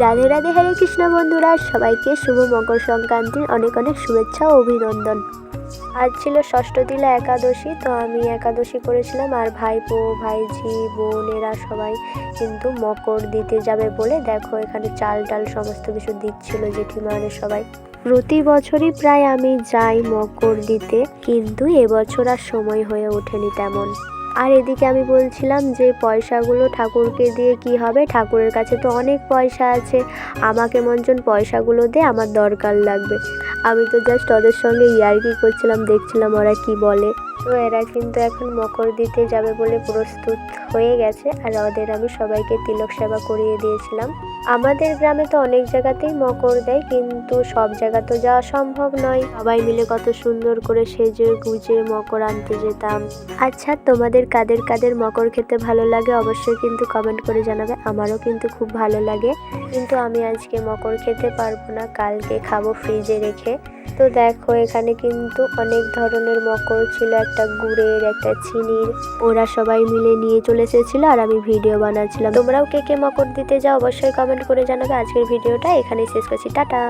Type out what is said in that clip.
রাধে রাধে, হরে কৃষ্ণ বন্ধুরা, সবাইকে শুভ মকর সংক্রান্তির অনেক অনেক শুভেচ্ছা ও অভিনন্দন। আজ ছিল ষষ্ঠ তিলা একাদশী, তো আমি একাদশী করেছিলাম আর ভাইপো ভাইঝি বোনেরা সবাই কিন্তু মকর দিতে যাবে বলে দেখো এখানে চাল ডাল সমস্ত কিছু দিচ্ছিল জেঠিমারে সবাই। প্রতি বছরই প্রায় আমি যাই মকর দিতে, কিন্তু এবছর আর সময় হয়ে ওঠেনি তেমন। আর এদিকে আমি বলছিলাম যে পয়সাগুলো ঠাকুরকে দিয়ে কি হবে, ঠাকুরের কাছে তো অনেক পয়সা আছে, আমাকে মঞ্জন পয়সাগুলো দে, আমার দরকার লাগবে। আমি তো জাস্ট ওদের সঙ্গে ইয়ার্কি করছিলাম, দেখছিলাম ওরা কি বলে। তো এরা কিন্তু এখন মকর দিতে যাবে বলে প্রস্তুত হয়ে গেছে, আর ওদের আমি সবাইকে তিলক সেবা করিয়ে দিয়েছিলাম। আমাদের গ্রামে তো অনেক জায়গাতেই মকর দেয়, কিন্তু সব জায়গা তো যাওয়া সম্ভব নয়। সবাই মিলে কত সুন্দর করে সেজে গুজে মকর আনতে যেতাম। আচ্ছা, তোমাদের কাদের কাদের মকর খেতে ভালো লাগে অবশ্যই কিন্তু কমেন্ট করে জানাবে। আমারও কিন্তু খুব ভালো লাগে, কিন্তু আমি আজকে মকর খেতে পারবো না, কালকে খাবো ফ্রিজে রেখে। তো দেখো এখানে কিন্তু অনেক ধরনের মকর ছিল, একটা গুড়ের একটা চিনির, ওরা সবাই মিলে নিয়ে চলে এসেছিল আর আমি ভিডিও বানাচ্ছিলাম। তোমরাও কে কে মকর দিতে যাও অবশ্যই কমেন্ট করে জানাবে। আজকের ভিডিওটা এখানেই শেষ করছি, টাটা।